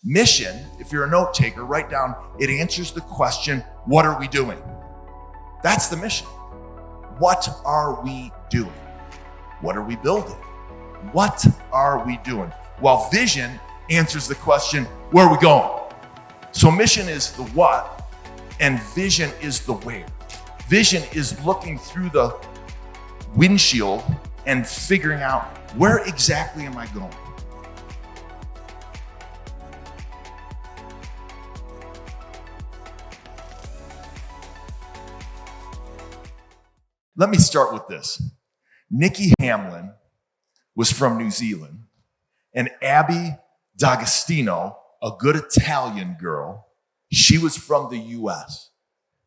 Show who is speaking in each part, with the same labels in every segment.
Speaker 1: Mission, if you're a note taker, write down, it answers the question, what are we doing? That's the mission. What are we doing? What are we building? What are we doing? While vision answers the question, where are we going? So mission is the what, and vision is the where. Vision is looking through the windshield and figuring out, where exactly am I going? Let me start with this. Nikki Hamlin was from New Zealand, and Abby D'Agostino, a good Italian girl, she was from the US.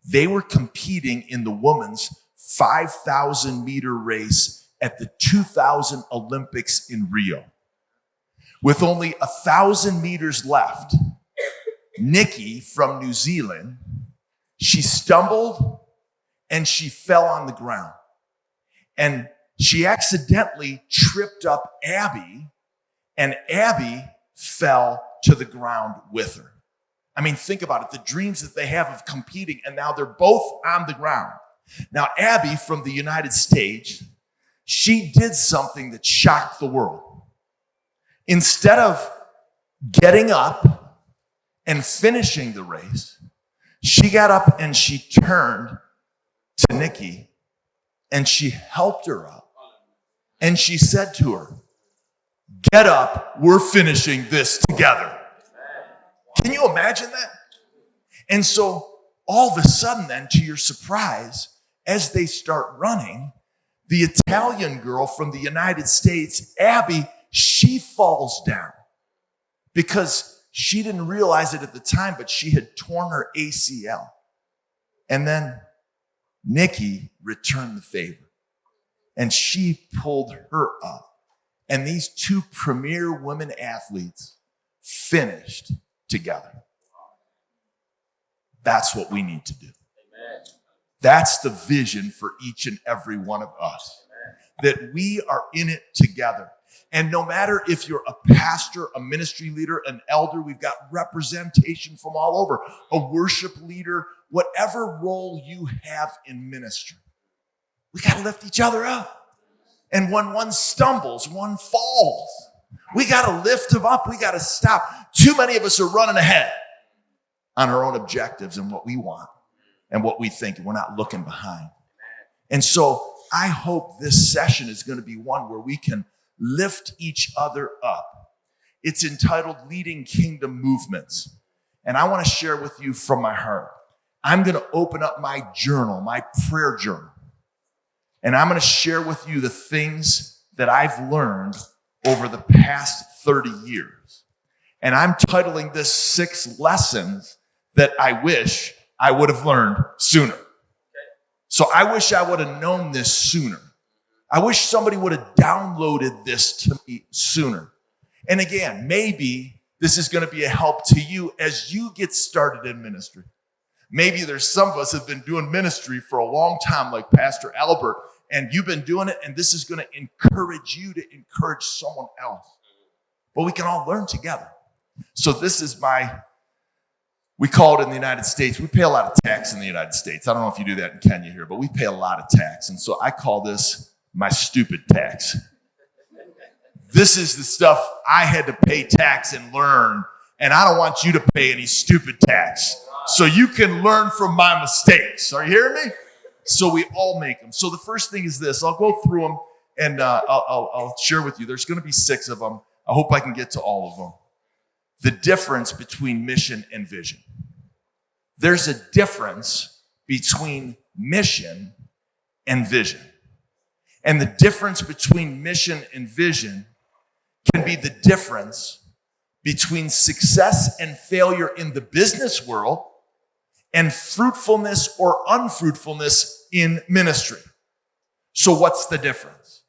Speaker 1: They were competing in the women's 5,000 meter race at the 2000 Olympics in Rio. With only 1,000 meters left, Nikki from New Zealand, she stumbled and she fell on the ground. And she accidentally tripped up Abby, and Abby fell to the ground with her. I mean, think about it, the dreams that they have of competing, and now they're both on the ground. Now, Abby from the United States, she did something that shocked the world. Instead of getting up and finishing the race, she got up and she turned to Nikki and she helped her up. And she said to her, get up, we're finishing this together. Can you imagine that? And so all of a sudden then, to your surprise, as they start running, the Italian girl from the United States, Abby, she falls down because she didn't realize it at the time, but she had torn her ACL. And then Nikki returned the favor and she pulled her up. And these two premier women athletes finished together. That's what we need to do. Amen. That's the vision for each and every one of us, that we are in it together. And no matter if you're a pastor, a ministry leader, an elder, we've got representation from all over, a worship leader, whatever role you have in ministry, we got to lift each other up. And when one stumbles, one falls, we got to lift them up. We got to stop. Too many of us are running ahead on our own objectives and what we want and what we think, and we're not looking behind. And so I hope this session is going to be one where we can lift each other up. It's entitled Leading Kingdom Movements. And I want to share with you from my heart. I'm going to open up my journal, my prayer journal. And I'm going to share with you the things that I've learned over the past 30 years. And I'm titling this 6 lessons that I wish I would have learned sooner. So I wish I would have known this sooner. I wish somebody would have downloaded this to me sooner. And again, maybe this is going to be a help to you as you get started in ministry. Maybe there's some of us have been doing ministry for a long time, like Pastor Albert, and you've been doing it, and this is going to encourage you to encourage someone else. But we can all learn together. So this is we call it in the United States, we pay a lot of tax in the United States. I don't know if you do that in Kenya here, but we pay a lot of tax. And so I call this my stupid tax. This is the stuff I had to pay tax and learn, and I don't want you to pay any stupid tax. So you can learn from my mistakes. Are you hearing me? So we all make them. So the first thing is this. I'll go through them, and I'll share with you. There's going to be 6 of them. I hope I can get to all of them. The difference between mission and vision. There's a difference between mission and vision. And the difference between mission and vision can be the difference between success and failure in the business world and fruitfulness or unfruitfulness in ministry. So what's the difference?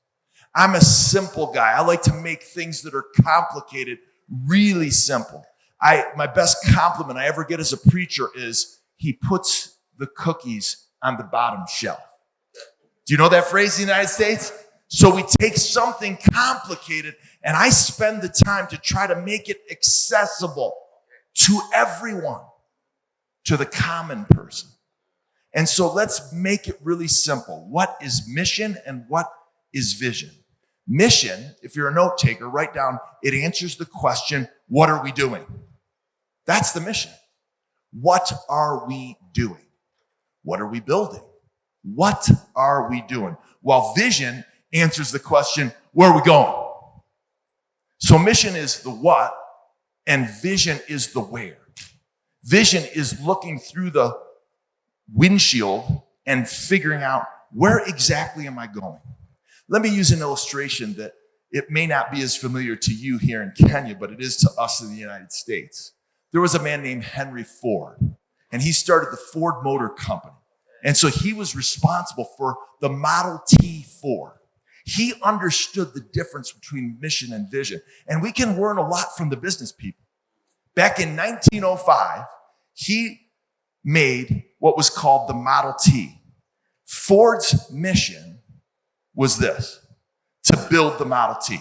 Speaker 1: I'm a simple guy. I like to make things that are complicated really simple. My best compliment I ever get as a preacher is he puts the cookies on the bottom shelf. Do you know that phrase in the United States? So we take something complicated and I spend the time to try to make it accessible. to everyone, to the common person. And so let's make it really simple. What is mission and what is vision? Mission, if you're a note taker, write down, it answers the question, what are we doing? That's the mission. What are we doing? What are we building? What are we doing? While vision answers the question, where are we going? So mission is the what, and vision is the where. Vision is looking through the windshield and figuring out, where exactly am I going? Let me use an illustration that it may not be as familiar to you here in Kenya, but it is to us in the United States. There was a man named Henry Ford, and he started the Ford Motor Company. And so he was responsible for the Model T Ford. He understood the difference between mission and vision. And we can learn a lot from the business people. Back in 1905, he made what was called the Model T. Ford's mission was this, to build the Model T.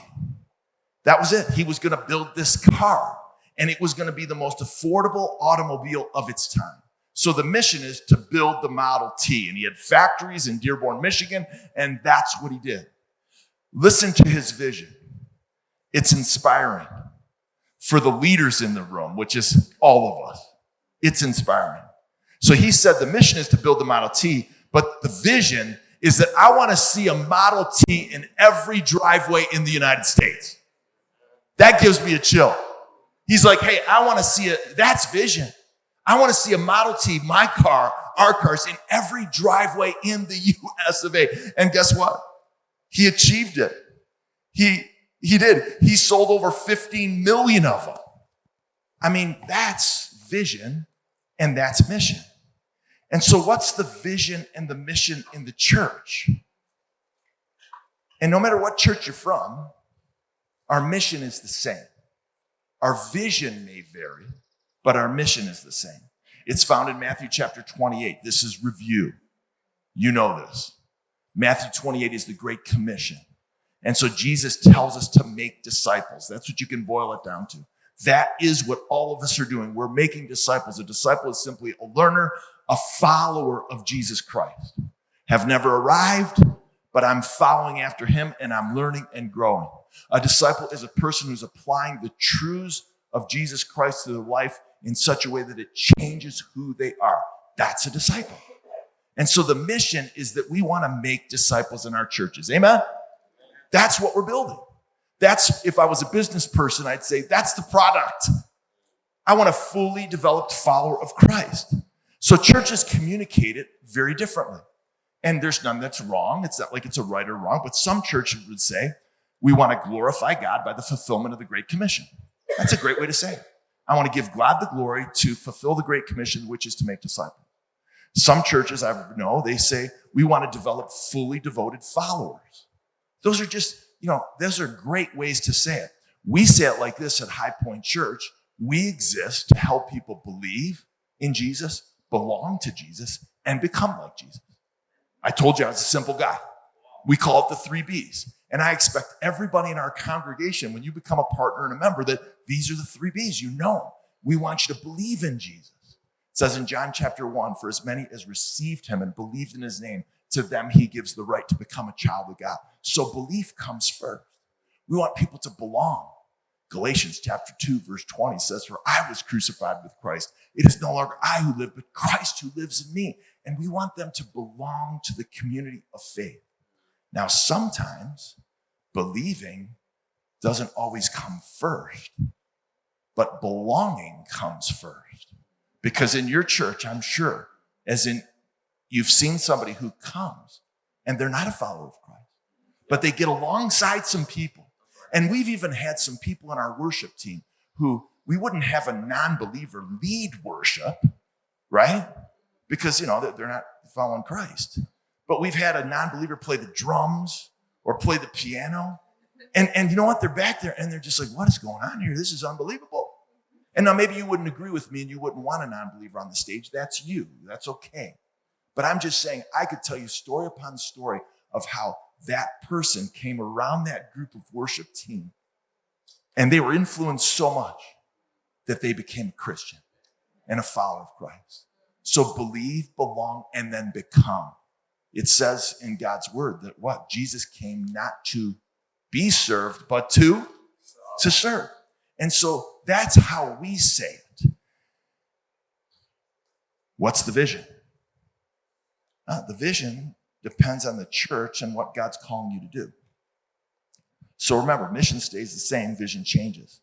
Speaker 1: That was it. He was going to build this car, and it was going to be the most affordable automobile of its time. So the mission is to build the Model T, and he had factories in Dearborn, Michigan, and that's what he did. Listen to his vision. It's inspiring for the leaders in the room, which is all of us. It's inspiring. So he said the mission is to build the Model T, but the vision is that I want to see a Model T in every driveway in the United States. That gives me a chill. He's like, hey, I want to see it. That's vision. I want to see a Model T, my car, our cars, in every driveway in the US of A. And guess what? He achieved it. He did. He sold over 15 million of them. I mean, that's vision and that's mission. And so what's the vision and the mission in the church? And no matter what church you're from, our mission is the same. Our vision may vary, but our mission is the same. It's found in Matthew chapter 28. This is review. You know this. Matthew 28 is the Great Commission. And so Jesus tells us to make disciples. That's what you can boil it down to. That is what all of us are doing. We're making disciples. A disciple is simply a learner, a follower of Jesus Christ. Have never arrived, but I'm following after him and I'm learning and growing. A disciple is a person who's applying the truths of Jesus Christ to their life in such a way that it changes who they are. That's a disciple. And so the mission is that we want to make disciples in our churches. Amen? That's what we're building. That's, if I was a business person, I'd say that's the product. I want a fully developed follower of Christ. So churches communicate it very differently. And there's none that's wrong. It's not like it's a right or wrong, but some churches would say, we want to glorify God by the fulfillment of the Great Commission. That's a great way to say it. I want to give God the glory to fulfill the Great Commission, which is to make disciples. Some churches, I know, they say, we want to develop fully devoted followers. Those are just, those are great ways to say it. We say it like this at Highpoint Church. We exist to help people believe in Jesus, belong to Jesus, and become like Jesus. I told you I was a simple guy. We call it the 3 B's. And I expect everybody in our congregation, when you become a partner and a member, that these are the 3 B's. You know, we want you to believe in Jesus. It says in John chapter 1, for as many as received him and believed in his name, to them he gives the right to become a child of God. So belief comes first. We want people to belong. Galatians chapter 2, verse 20 says, for I was crucified with Christ. It is no longer I who live, but Christ who lives in me. And we want them to belong to the community of faith. Now, sometimes believing doesn't always come first, but belonging comes first. Because in your church, I'm sure, as in you've seen somebody who comes and they're not a follower of Christ, but they get alongside some people. And we've even had some people in our worship team who we wouldn't have a non-believer lead worship, right? Because, they're not following Christ. But we've had a non-believer play the drums or play the piano. And you know what? They're back there and they're just like, what is going on here? This is unbelievable. And now maybe you wouldn't agree with me and you wouldn't want a non-believer on the stage. That's you. That's okay. But I'm just saying, I could tell you story upon story of how that person came around that group of worship team and they were influenced so much that they became a Christian and a follower of Christ. So believe, belong, and then become. It says in God's word that what? Jesus came not to be served, but to serve. And so that's how we say it. What's the vision? The vision depends on the church and what God's calling you to do. So remember, mission stays the same, vision changes.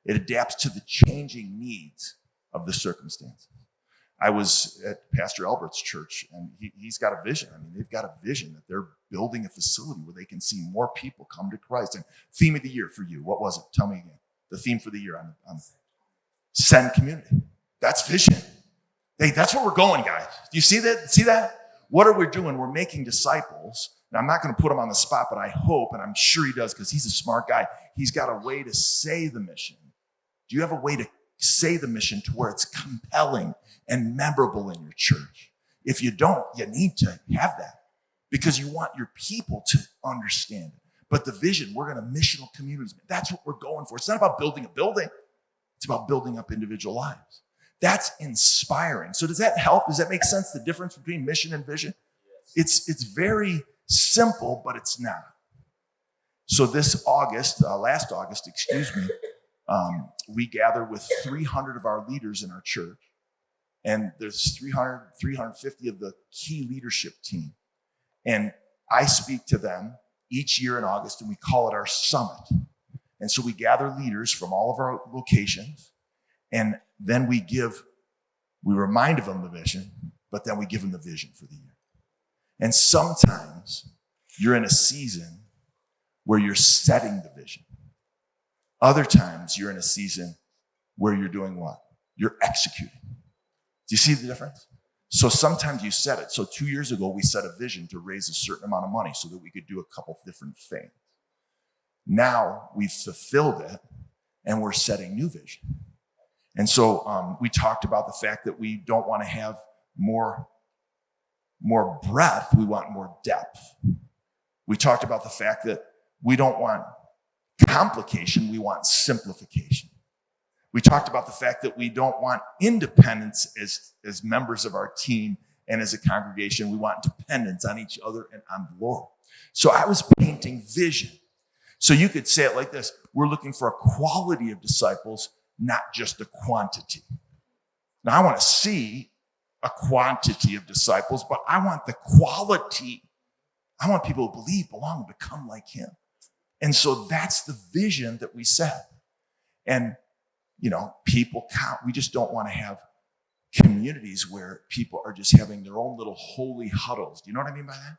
Speaker 1: It adapts to the changing needs of the circumstances. I was at Pastor Albert's church, and he's got a vision. I mean, they've got a vision that they're building a facility where they can see more people come to Christ. And theme of the year for you, what was it? Tell me again. The theme for the year on Send Community. That's vision. Hey, that's where we're going, guys. Do you see that? See that? What are we doing? We're making disciples. Now, I'm not going to put him on the spot, but I hope, and I'm sure he does because he's a smart guy, he's got a way to say the mission. Do you have a way to say the mission to where it's compelling and memorable in your church? If you don't, you need to have that because you want your people to understand it. But the vision, we're going to missional communities. That's what we're going for. It's not about building a building. It's about building up individual lives. That's inspiring. So does that help? Does that make sense, the difference between mission and vision? It's very simple, but it's not. So this August, last August, we gather with 300 of our leaders in our church. And there's 350 of the key leadership team. And I speak to them each year in August, and we call it our summit. And so we gather leaders from all of our locations, and then we remind them the mission, but then we give them the vision for the year. And sometimes you're in a season where you're setting the vision. Other times you're in a season where you're doing what? You're executing. Do you see the difference? So sometimes you set it. So 2 years ago, we set a vision to raise a certain amount of money so that we could do a couple of different things. Now we've fulfilled it and we're setting new vision. And so we talked about the fact that we don't want to have more breadth, we want more depth. We talked about the fact that we don't want complication, we want simplification. We talked about the fact that we don't want independence as members of our team and as a congregation. We want dependence on each other and on the Lord. So I was painting vision. So you could say it like this: we're looking for a quality of disciples, not just a quantity. Now I want to see a quantity of disciples, but I want the quality. I want people to believe, belong, and become like him. And so that's the vision that we set. And, people count. We just don't want to have communities where people are just having their own little holy huddles. Do you know what I mean by that?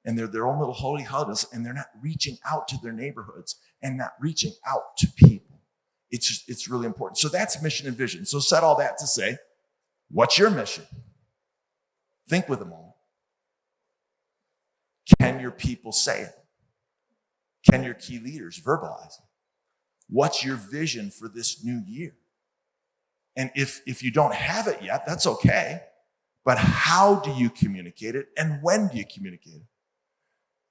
Speaker 1: And they're their own little holy huddles, and they're not reaching out to their neighborhoods and not reaching out to people. It's really important. So that's mission and vision. So said all that to say, what's your mission? Think with a moment. Can your people say it? Can your key leaders verbalize it? What's your vision for this new year? And if you don't have it yet, that's okay. But how do you communicate it, and when do you communicate it?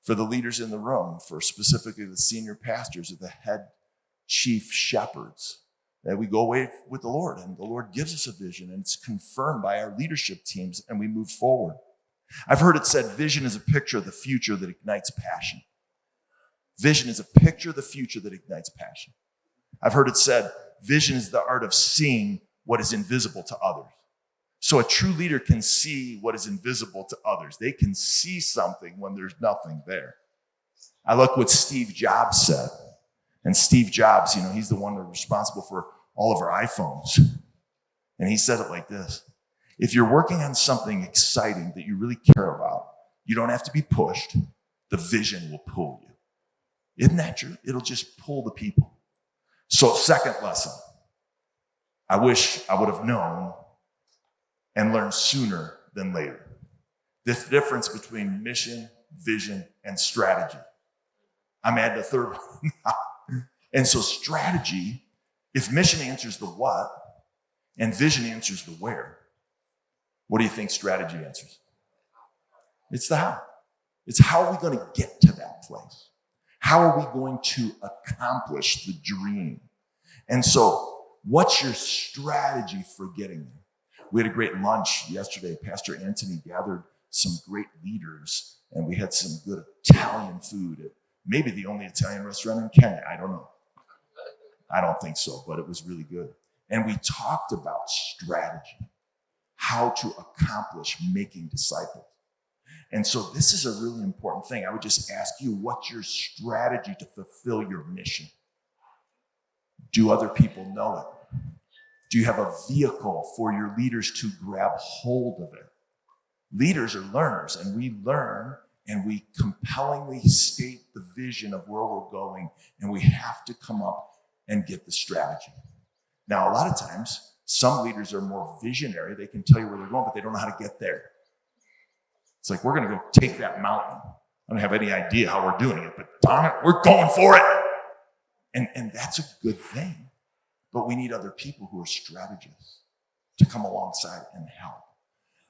Speaker 1: For the leaders in the room, for specifically the senior pastors or the head chief shepherds, that we go away with the Lord, and the Lord gives us a vision, and it's confirmed by our leadership teams, and we move forward. I've heard it said, vision is a picture of the future that ignites passion. Vision is a picture of the future that ignites passion. I've heard it said, vision is the art of seeing what is invisible to others. So a true leader can see what is invisible to others. They can see something when there's nothing there. I like what Steve Jobs said. And Steve Jobs, he's the one that's responsible for all of our iPhones. And he said it like this: if you're working on something exciting that you really care about, you don't have to be pushed. The vision will pull you. Isn't that true? It'll just pull the people. So second lesson, I wish I would have known and learned sooner than later. The difference between mission, vision, and strategy. I'm adding a third one now. And so strategy, if mission answers the what and vision answers the where, what do you think strategy answers? It's the how. It's how are we going to get to that place? How are we going to accomplish the dream? And so what's your strategy for getting there? We had a great lunch yesterday. Pastor Anthony gathered some great leaders, and we had some good Italian food at maybe the only Italian restaurant in Kenya. I don't know. I don't think so, but it was really good. And we talked about strategy, how to accomplish making disciples. And so this is a really important thing. I would just ask you, what's your strategy to fulfill your mission? Do other people know it? Do you have a vehicle for your leaders to grab hold of it? Leaders are learners, and we learn and we compellingly state the vision of where we're going, and we have to come up and get the strategy. Now, a lot of times, some leaders are more visionary. They can tell you where they're going, but they don't know how to get there. It's like, we're going to go take that mountain. I don't have any idea how we're doing it, but darn it, we're going for it. And that's a good thing. But we need other people who are strategists to come alongside and help.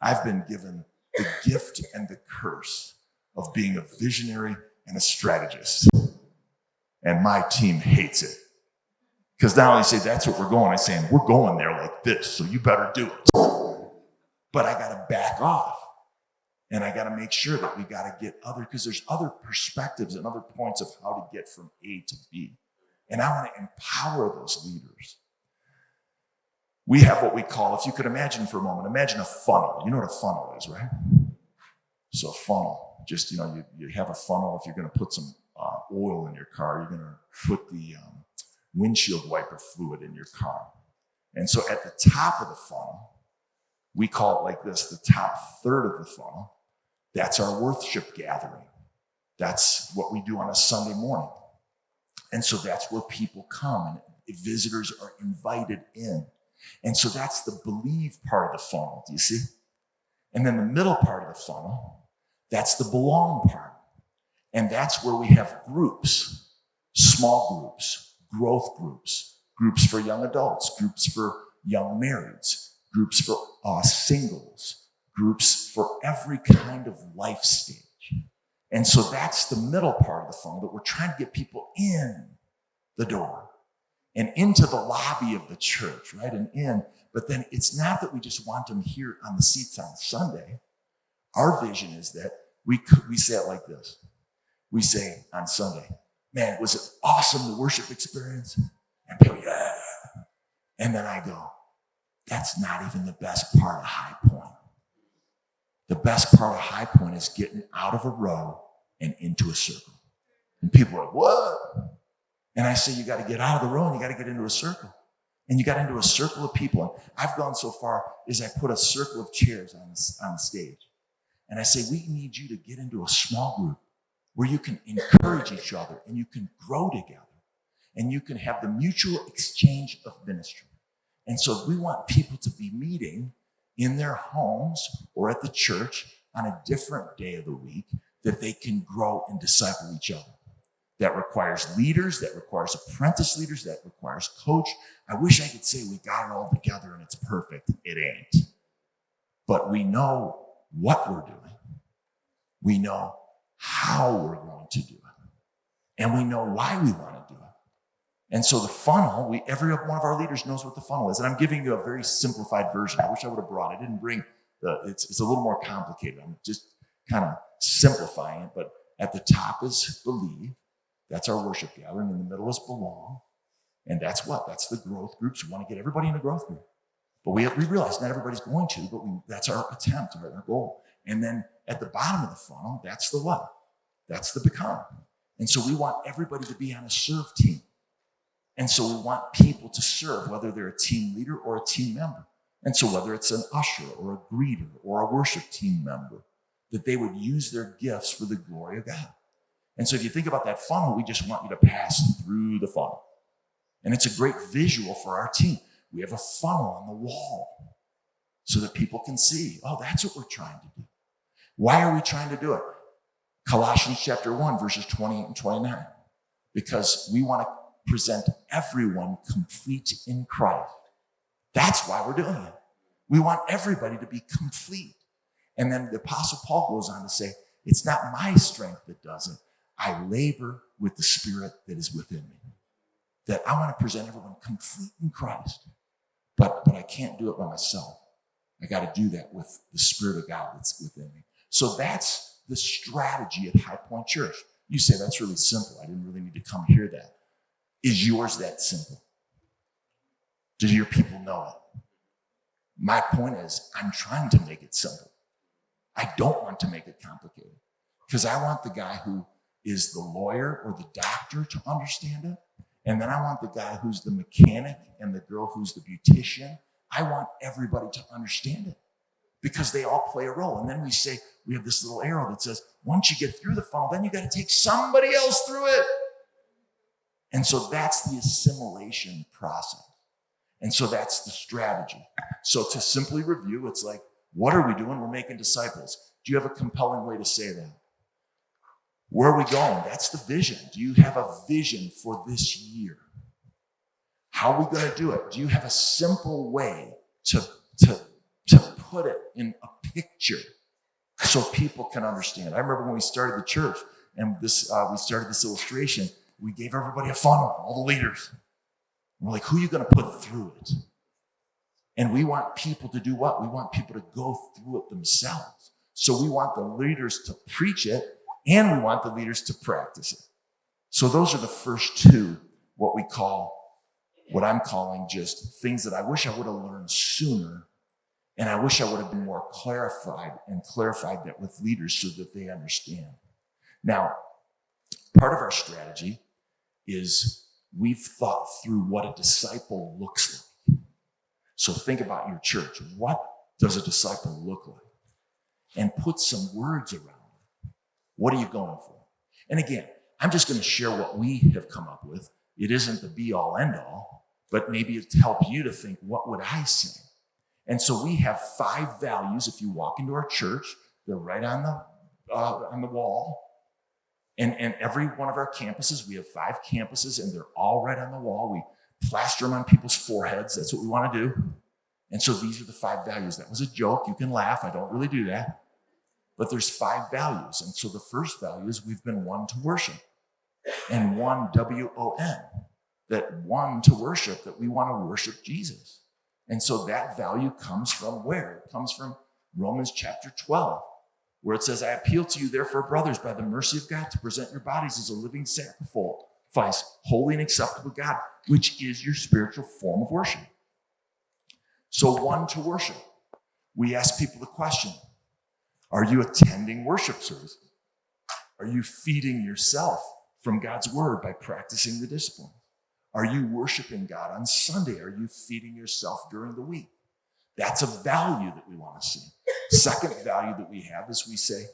Speaker 1: I've been given the gift and the curse of being a visionary and a strategist. And my team hates it. Because not only say that's what we're going, I'm saying we're going there like this, so you better do it. But I got to back off. And I got to make sure that we got to get because there's other perspectives and other points of how to get from A to B. And I want to empower those leaders. We have what we call, if you could imagine for a moment, imagine a funnel. You know what a funnel is, right? So a funnel, just, you have a funnel. If you're going to put some oil in your car, you're going to put the windshield wiper fluid in your car. And so at the top of the funnel, we call it like this, the top third of the funnel, that's our worship gathering. That's what we do on a Sunday morning. And so that's where people come and visitors are invited in. And so that's the believe part of the funnel, do you see? And then the middle part of the funnel, that's the belong part. And that's where we have groups, small groups, growth groups, groups for young adults, groups for young marrieds, groups for singles, groups for every kind of life stage. And so that's the middle part of the funnel that we're trying to get people in the door and into the lobby of the church, right? And in, but then it's not that we just want them here on the seats on Sunday. Our vision is that we say it like this. We say on Sunday, man, was it awesome, the worship experience? And people, yeah. And then I go, that's not even the best part of Highpoint. The best part of Highpoint is getting out of a row and into a circle. And people are like, what? And I say, you got to get out of the row and you got to get into a circle. And you got into a circle of people. And I've gone so far as I put a circle of chairs on the stage. And I say, we need you to get into a small group where you can encourage each other and you can grow together and you can have the mutual exchange of ministry. And so we want people to be meeting in their homes or at the church on a different day of the week that they can grow and disciple each other. That requires leaders, that requires apprentice leaders, that requires coach. I wish I could say we got it all together and it's perfect. It ain't. But we know what we're doing. We know how we're going to do it. And we know why we want to do it. And so the funnel, every one of our leaders knows what the funnel is. And I'm giving you a very simplified version. I wish I would have brought it. I didn't bring it's a little more complicated. I'm just kind of simplifying it. But at the top is believe. That's our worship gathering. In the middle is belong. And that's what? That's the growth groups. We want to get everybody in a growth group. But we realize not everybody's going to, but that's our attempt, our goal. And then at the bottom of the funnel, that's the what? That's the become. And so we want everybody to be on a serve team. And so we want people to serve, whether they're a team leader or a team member. And so whether it's an usher or a greeter or a worship team member, that they would use their gifts for the glory of God. And so if you think about that funnel, we just want you to pass through the funnel. And it's a great visual for our team. We have a funnel on the wall so that people can see, oh, that's what we're trying to do. Why are we trying to do it? Colossians chapter 1, verses 28 and 29. Because we want to present everyone complete in Christ. That's why we're doing it. We want everybody to be complete. And then the Apostle Paul goes on to say, it's not my strength that does it. I labor with the Spirit that is within me. that I want to present everyone complete in Christ. But I can't do it by myself. I got to do that with the Spirit of God that's within me. So that's the strategy at Highpoint Church. You say, that's really simple. I didn't really need to come hear that. Is yours that simple? Do your people know it? My point is, I'm trying to make it simple. I don't want to make it complicated, because I want the guy who is the lawyer or the doctor to understand it. And then I want the guy who's the mechanic and the girl who's the beautician. I want everybody to understand it, because they all play a role. And then we have this little arrow that says, once you get through the funnel, then you got to take somebody else through it. And so that's the assimilation process. And so that's the strategy. So to simply review, it's like, what are we doing? We're making disciples. Do you have a compelling way to say that? Where are we going? That's the vision. Do you have a vision for this year? How are we going to do it? Do you have a simple way to put it in a picture so people can understand? I remember when we started the church and we started this illustration, we gave everybody a funnel, all the leaders. We're like, who are you going to put through it? And we want people to do what? We want people to go through it themselves. So we want the leaders to preach it, and we want the leaders to practice it. So those are the first two, what I'm calling just things that I wish I would have learned sooner. And I wish I would have been more clarified that with leaders so that they understand. Now, part of our strategy is we've thought through what a disciple looks like. So think about your church. What does a disciple look like? And put some words around it. What are you going for? And again, I'm just going to share what we have come up with. It isn't the be-all, end-all, but maybe it's to help you to think, what would I say? And so we have 5 values. If you walk into our church, they're right on the wall. And every one of our campuses, we have 5 campuses, and they're all right on the wall. We plaster them on people's foreheads. That's what we want to do. And so these are the 5 values. That was a joke. You can laugh. I don't really do that. But there's 5 values. And so the first value is we've been one to worship. And one, W-O-N, that one to worship, that we want to worship Jesus. And so that value comes from where? It comes from Romans chapter 12, where it says, I appeal to you, therefore, brothers, by the mercy of God, to present your bodies as a living sacrifice, holy and acceptable to God, which is your spiritual form of worship. So one to worship. We ask people the question, are you attending worship services? Are you feeding yourself from God's word by practicing the discipline? Are you worshiping God on Sunday? Are you feeding yourself during the week? That's a value that we want to see. Second value that we have is we say,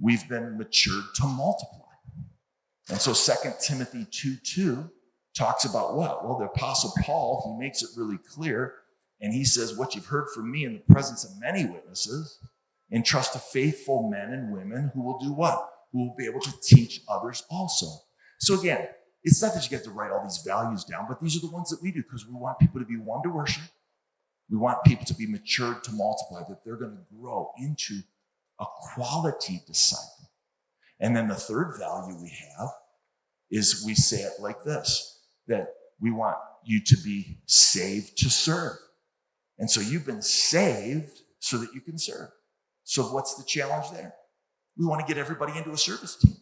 Speaker 1: we've been matured to multiply. And so 2 Timothy 2:2 talks about what? Well, the Apostle Paul, he makes it really clear, and he says, what you've heard from me in the presence of many witnesses, entrust to faithful men and women who will do what? Who will be able to teach others also. So again, it's not that you get to write all these values down, but these are the ones that we do because we want people to be one to worship. We want people to be matured to multiply, that they're going to grow into a quality disciple. And then the third value we have is we say it like this, that we want you to be saved to serve. And so you've been saved so that you can serve. So what's the challenge there? We want to get everybody into a service team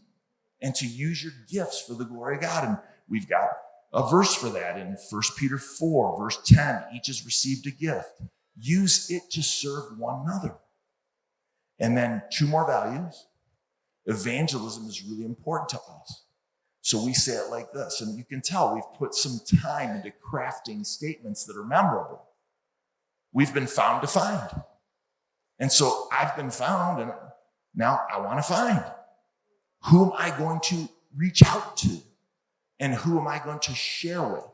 Speaker 1: and to use your gifts for the glory of God. And we've got a verse for that in 1 Peter 4, verse 10. Each has received a gift. Use it to serve one another. And then 2 more values. Evangelism is really important to us. So we say it like this. And you can tell we've put some time into crafting statements that are memorable. We've been found to find. And so I've been found, and now I want to find. Who am I going to reach out to? And who am I going to share with?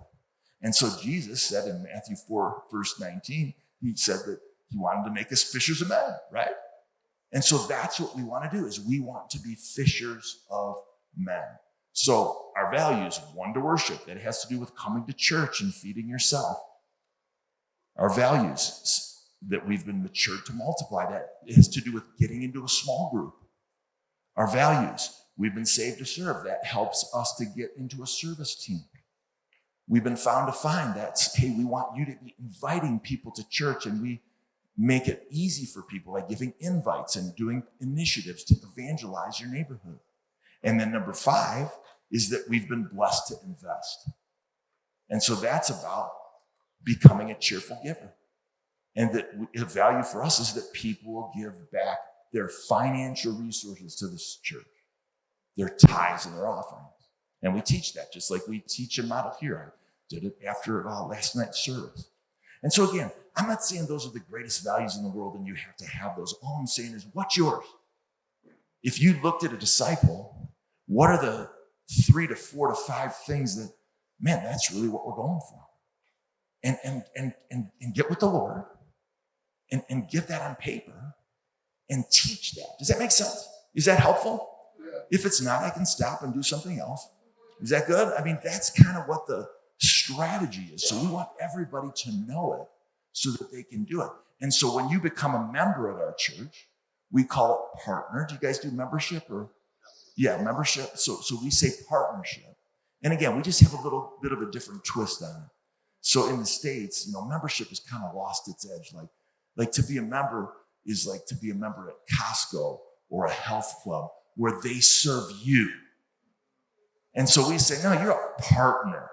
Speaker 1: And so Jesus said in Matthew 4, verse 19, he said that he wanted to make us fishers of men, right? And so that's what we want to do, is we want to be fishers of men. So our values, one to worship, that has to do with coming to church and feeding yourself. Our values that we've been matured to multiply, that has to do with getting into a small group. Our values, we've been saved to serve. That helps us to get into a service team. We've been found to find that, hey, we want you to be inviting people to church, and we make it easy for people by giving invites and doing initiatives to evangelize your neighborhood. And then number 5 is that we've been blessed to invest. And so that's about becoming a cheerful giver. And that the value for us is that people will give back their financial resources to this church, their tithes and their offerings. And we teach that, just like we teach a model here. I did it after last night's service. And so again, I'm not saying those are the greatest values in the world and you have to have those. All I'm saying is, what's yours? If you looked at a disciple, what are the 3 to 4 to 5 things that, man, that's really what we're going for? And get with the Lord and get that on paper and teach that. Does that make sense? Is that helpful? Yeah. If it's not, I can stop and do something else. Is that good? I mean, that's kind of what the strategy is. So we want everybody to know it so that they can do it. And so when you become a member at our church, we call it partner. Do you guys do membership or? Yeah, membership. So we say partnership. And again, we just have a little bit of a different twist on it. So in the States, membership has kind of lost its edge. Like to be a member is like to be a member at Costco or a health club where they serve you. And so we say, no, you're a partner.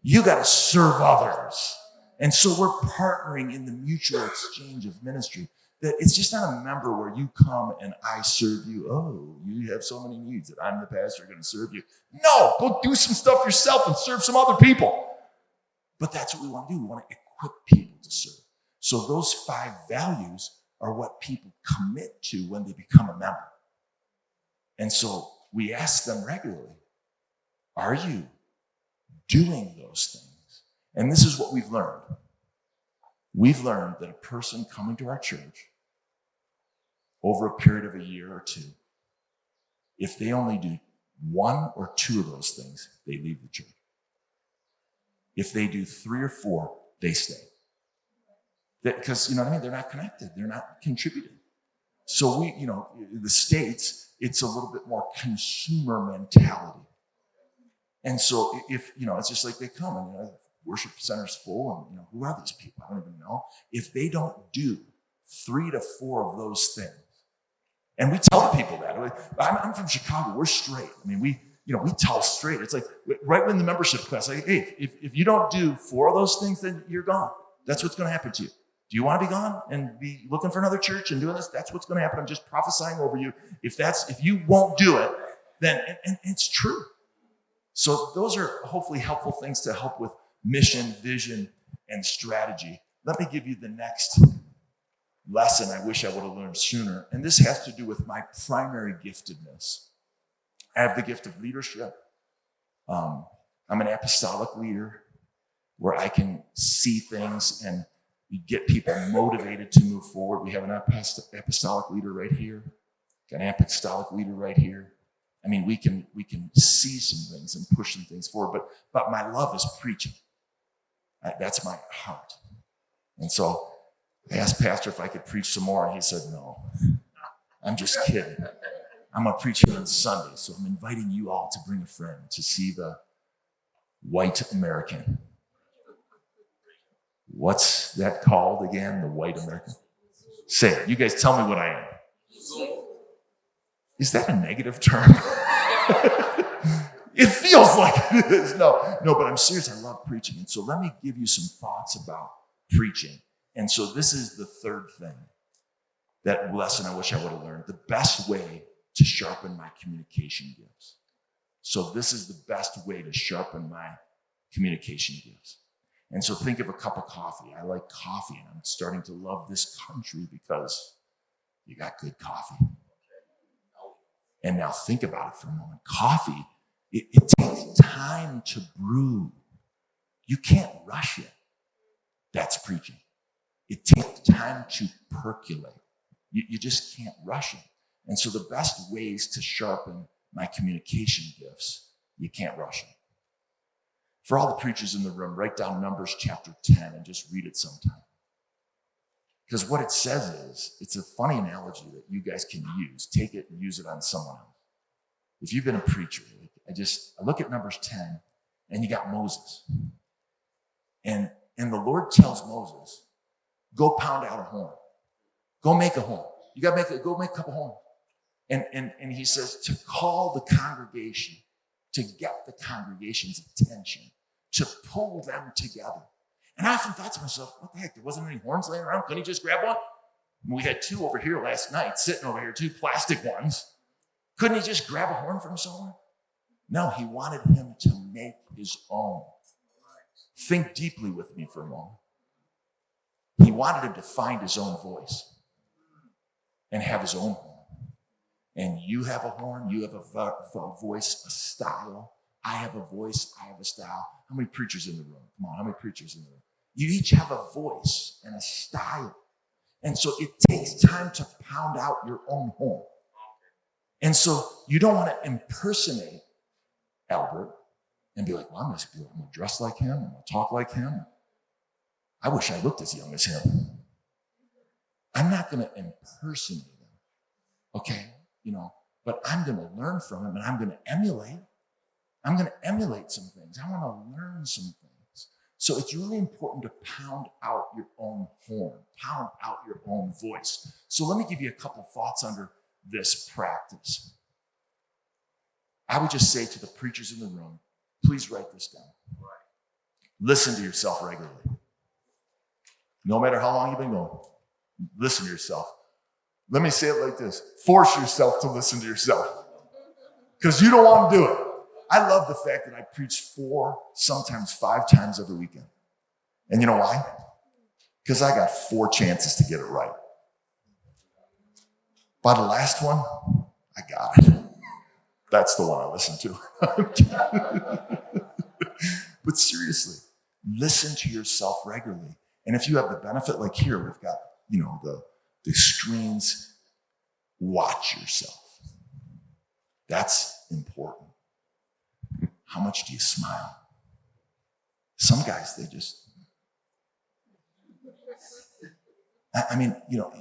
Speaker 1: You got to serve others. And so we're partnering in the mutual exchange of ministry. That it's just not a member where you come and I serve you. Oh, you have so many needs that I'm the pastor going to serve you. No, go do some stuff yourself and serve some other people. But that's what we want to do. We want to equip people to serve. So those 5 values are what people commit to when they become a member. And so we ask them regularly, are you doing those things? And this is what we've learned. We've learned that a person coming to our church over a period of a year or 2, if they only do 1 or 2 of those things, they leave the church. If they do 3 or 4, they stay. Because, they're not connected. They're not contributing. So we, in the States, it's a little bit more consumer mentality. And so if, it's just like they come and, worship center's full and, who are these people? I don't even know. If they don't do 3 to 4 of those things, and we tell people that. I'm from Chicago. We're straight. I mean, we tell straight. It's like right when the membership class, like, hey, if you don't do 4 of those things, then you're gone. That's what's going to happen to you. Do you want to be gone and be looking for another church and doing this? That's what's going to happen. I'm just prophesying over you. If you won't do it, then, and it's true. So those are hopefully helpful things to help with mission, vision, and strategy. Let me give you the next lesson I wish I would have learned sooner. And this has to do with my primary giftedness. I have the gift of leadership. I'm an apostolic leader where I can see things and get people motivated to move forward. We have an apostolic leader right here, an apostolic leader right here. I mean, we can see some things and push some things forward, but my love is preaching. That's my heart. And so I asked Pastor if I could preach some more, and he said, no, I'm just kidding. I'm going to preach here on Sunday, so I'm inviting you all to bring a friend to see the white American. What's that called again, the white American? Say it. You guys tell me what I am. Is that a negative term? It feels like it is. No, but I'm serious. I love preaching. And so let me give you some thoughts about preaching. And so this is the third thing, that lesson I wish I would have learned. The best way to sharpen my communication gifts. So this is the best way to sharpen my communication gifts. And so think of a cup of coffee. I like coffee, and I'm starting to love this country because you got good coffee. And now think about it for a moment. Coffee, it takes time to brew. You can't rush it. That's preaching. It takes time to percolate. You just can't rush it. And so the best ways to sharpen my communication gifts, you can't rush it. For all the preachers in the room, write down Numbers chapter 10 and just read it sometime. Because what it says is, it's a funny analogy that you guys can use. Take it and use it on someone else. If you've been a preacher, I look at Numbers 10, and you got Moses. And the Lord tells Moses, go pound out a horn. Go make a horn. You got to go make a couple horns. And he says to call the congregation, to get the congregation's attention, to pull them together. And I often thought to myself, what the heck? There wasn't any horns laying around. Couldn't he just grab one? We had two over here last night, sitting over here, two plastic ones. Couldn't he just grab a horn from somewhere? No, he wanted him to make his own. Think deeply with me for a moment. He wanted him to find his own voice and have his own horn. And you have a horn, you have a voice, a style. I have a voice, I have a style. How many preachers in the room? Come on, how many preachers in the room? You each have a voice and a style. And so it takes time to pound out your own horn. And so you don't want to impersonate Albert and be like, well, I'm going to dress like him, I'm going to talk like him. I wish I looked as young as him. I'm not going to impersonate him, okay? But I'm going to learn from him and I'm going to emulate. I'm going to emulate some things. I want to learn some things. So it's really important to pound out your own horn, pound out your own voice. So let me give you a couple thoughts under this practice. I would just say to the preachers in the room, please write this down. Listen to yourself regularly. No matter how long you've been going, listen to yourself. Let me say it like this. Force yourself to listen to yourself because you don't want to do it. I love the fact that I preach 4, sometimes 5 times every weekend. And you know why? Because I got 4 chances to get it right. By the last one, I got it. That's the one I listen to. But seriously, listen to yourself regularly. And if you have the benefit, like here, we've got, the screens, watch yourself. That's important. How much do you smile? Some guys, they just,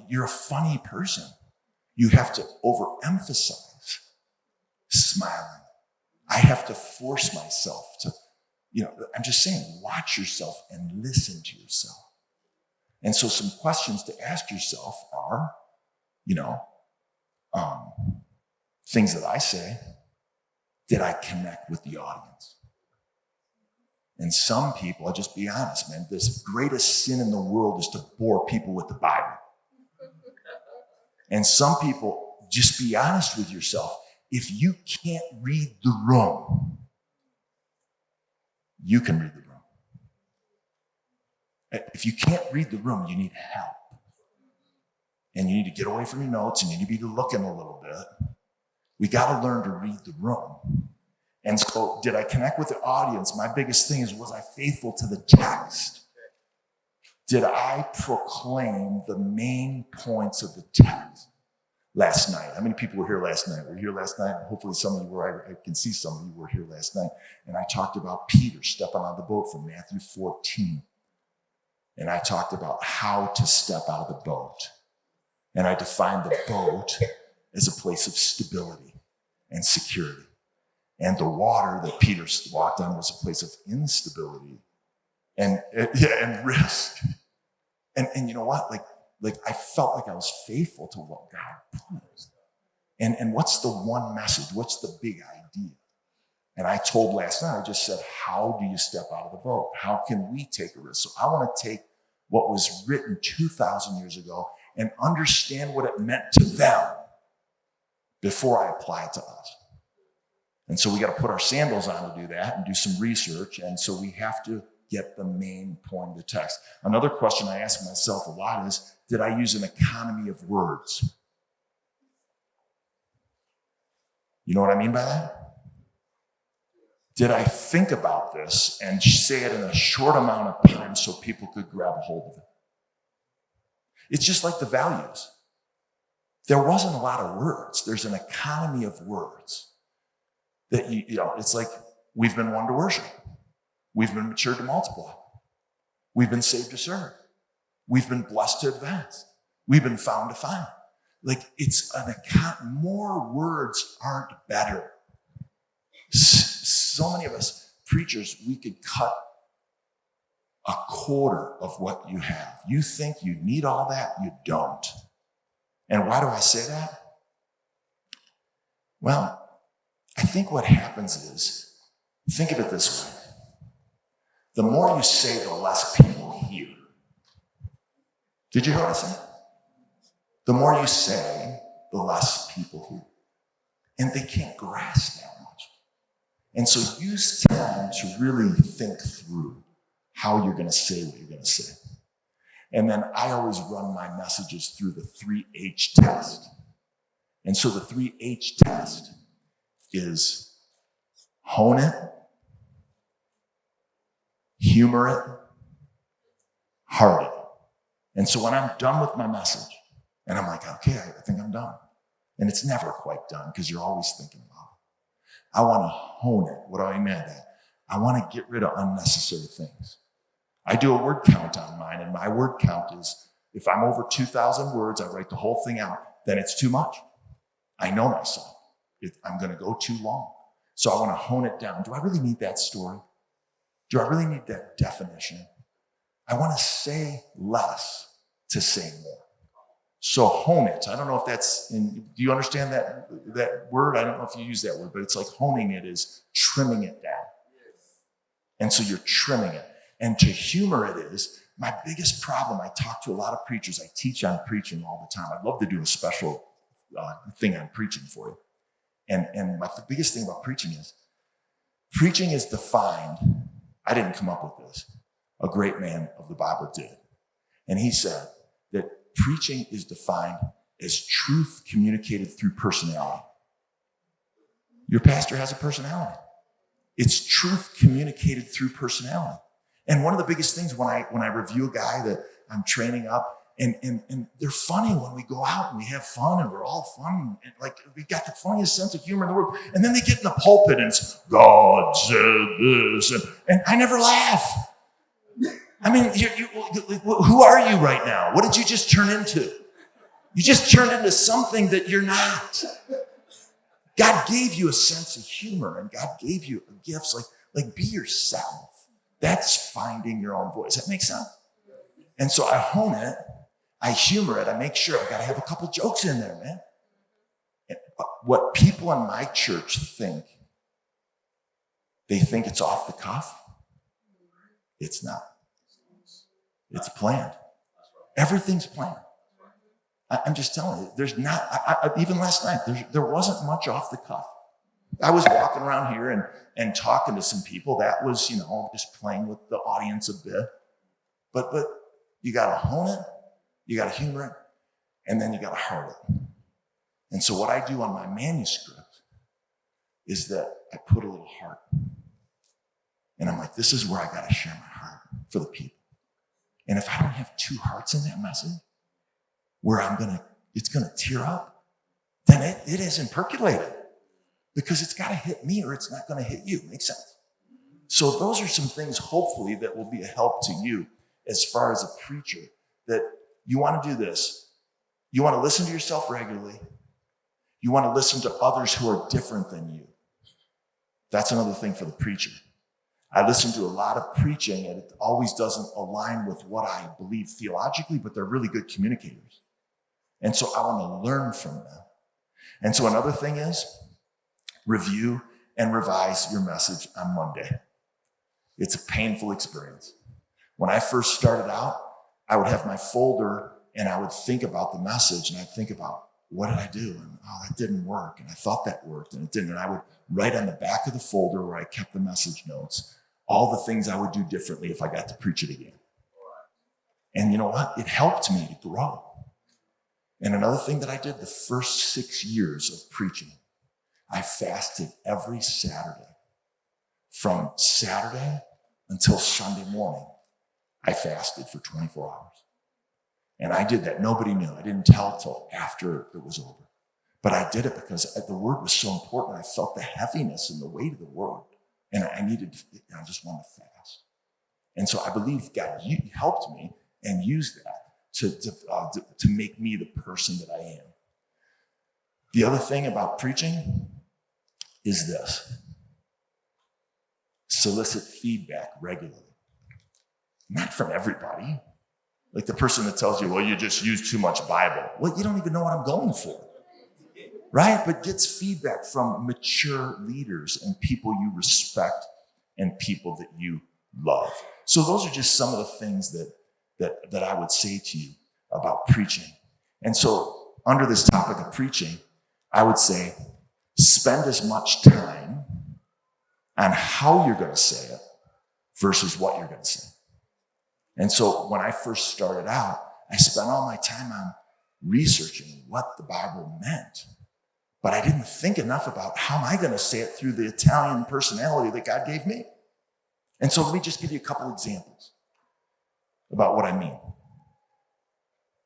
Speaker 1: you're a funny person. You have to overemphasize smiling. I have to force myself to, I'm just saying, watch yourself and listen to yourself. And so some questions to ask yourself are, things that I say, did I connect with the audience? And some people, I'll just be honest, man, this greatest sin in the world is to bore people with the Bible. And some people, just be honest with yourself. If you can't read the room, you can read the room. If you can't read the room, you need help. And you need to get away from your notes and you need to be looking a little bit. We got to learn to read the room. And so, did I connect with the audience? My biggest thing is, was I faithful to the text? Did I proclaim the main points of the text last night? How many people were here last night? Were you here last night? Hopefully some of you were. I can see some of you were here last night. And I talked about Peter stepping on the boat from Matthew 14. And I talked about how to step out of the boat. And I defined the boat as a place of stability and security. And the water that Peter walked on was a place of instability and risk. And you know what? Like I felt like I was faithful to what God promised. And what's the one message? What's the big idea? And I told last night, I just said, how do you step out of the boat? How can we take a risk? So I want to take what was written 2,000 years ago and understand what it meant to them before I apply it to us. And so we got to put our sandals on to do that and do some research. And so we have to get the main point of the text. Another question I ask myself a lot is, did I use an economy of words? You know what I mean by that? Did I think about this and say it in a short amount of time so people could grab a hold of it? It's just like the values. There wasn't a lot of words. There's an economy of words that, it's like we've been one to worship. We've been matured to multiply. We've been saved to serve. We've been blessed to advance. We've been found to find. Like it's an account. More words aren't better. So many of us preachers, we could cut a quarter of what you have. You think you need all that? You don't. And why do I say that? Well, I think what happens is, think of it this way. The more you say, the less people hear. Did you hear what I said? The more you say, the less people hear. And they can't grasp that much. And so use time to really think through how you're going to say what you're going to say. And then I always run my messages through the 3H test. And so the 3H test is hone it, humor it, heart it. And so when I'm done with my message, and I'm like, okay, I think I'm done. And it's never quite done because you're always thinking about it. I want to hone it. What do I mean by that? I want to get rid of unnecessary things. I do a word count on mine, and my word count is, if I'm over 2,000 words, I write the whole thing out, then it's too much. I know myself. I'm going to go too long. So I want to hone it down. Do I really need that story? Do I really need that definition? I want to say less to say more. So hone it. I don't know if that's do you understand that word? I don't know if you use that word, but it's like honing it is trimming it down. And so you're trimming it. And to humor it is, my biggest problem, I talk to a lot of preachers. I teach on preaching all the time. I'd love to do a special thing on preaching for you. And the biggest thing about preaching is defined. I didn't come up with this. A great man of the Bible did. And he said that preaching is defined as truth communicated through personality. Your pastor has a personality. It's truth communicated through personality. And one of the biggest things when I review a guy that I'm training up, and they're funny when we go out and we have fun and we're all fun, and like we got the funniest sense of humor in the world. And then they get in the pulpit and it's, God said this, and I never laugh. I mean, who are you right now? What did you just turn into? You just turned into something that you're not. God gave you a sense of humor, and God gave you gifts like be yourself. That's finding your own voice. That makes sense? And so I hone it, I humor it, I make sure I got to have a couple jokes in there, man. And what people in my church think, they think it's off the cuff. It's not. It's planned. Everything's planned. I'm just telling you, there's not, even last night, there wasn't much off the cuff. I was walking around here and talking to some people. That was, just playing with the audience a bit. But you got to hone it, you got to humor it, and then you got to heart it. And so what I do on my manuscript is that I put a little heart. And I'm like, this is where I got to share my heart for the people. And if I don't have two hearts in that message, where it's going to tear up, then it isn't percolated. Because it's got to hit me or it's not going to hit you. Makes sense? So those are some things, hopefully, that will be a help to you as far as a preacher, that you want to do this. You want to listen to yourself regularly. You want to listen to others who are different than you. That's another thing for the preacher. I listen to a lot of preaching, and it always doesn't align with what I believe theologically, but they're really good communicators. And so I want to learn from them. And so another thing is, review and revise your message on Monday. It's a painful experience. When I first started out, I would have my folder and I would think about the message and I'd think about, what did I do? And that didn't work. And I thought that worked and it didn't. And I would write on the back of the folder where I kept the message notes, all the things I would do differently if I got to preach it again. And you know what? It helped me to grow. And another thing that I did the first 6 years of preaching, I fasted every Saturday. From Saturday until Sunday morning, I fasted for 24 hours. And I did that. Nobody knew. I didn't tell till after it was over. But I did it because the word was so important. I felt the heaviness and the weight of the word. And I just wanted to fast. And so I believe God helped me and used that to make me the person that I am. The other thing about preaching is this. solicit feedback regularly. Not from everybody. Like the person that tells you, well, you just use too much Bible. Well, you don't even know what I'm going for. Right? But gets feedback from mature leaders and people you respect and people that you love. So those are just some of the things that I would say to you about preaching. And so under this topic of preaching, I would say spend as much time on how you're going to say it versus what you're going to say. And so when I first started out, I spent all my time on researching what the Bible meant. But I didn't think enough about how am I going to say it through the Italian personality that God gave me. And so let me just give you a couple examples about what I mean.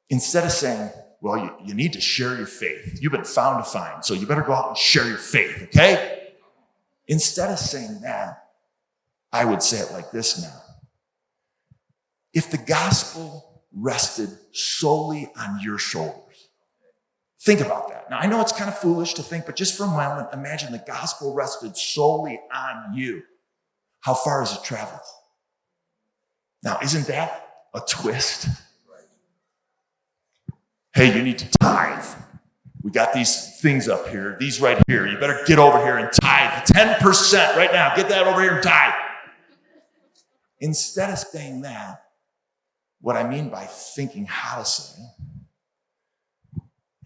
Speaker 1: Instead of saying, well, you need to share your faith. You've been found to find, so you better go out and share your faith, okay? Instead of saying that, I would say it like this now. If the gospel rested solely on your shoulders, think about that. Now, I know it's kind of foolish to think, but just for a moment, imagine the gospel rested solely on you. How far has it traveled? Now, isn't that a twist? Hey, you need to tithe. We got these things up here, these right here. You better get over here and tithe. 10% right now. Get that over here and tithe. Instead of saying that, what I mean by thinking how to say,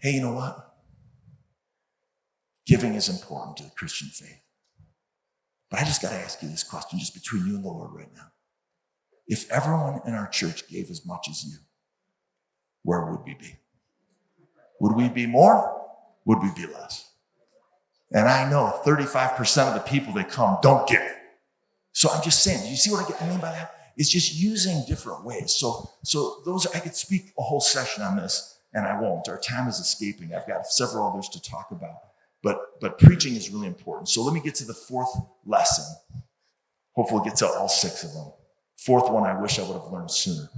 Speaker 1: hey, you know what? Giving is important to the Christian faith. But I just got to ask you this question just between you and the Lord right now. If everyone in our church gave as much as you, where would we be? Would we be more? Would we be less? And I know 35% of the people that come don't give. So I'm just saying, do you see what I mean by that? It's just using different ways. So those, I could speak a whole session on this, and I won't. Our time is escaping. I've got several others to talk about. But preaching is really important. So let me get to the fourth lesson. Hopefully we'll get to all 6 of them. Fourth one I wish I would have learned sooner.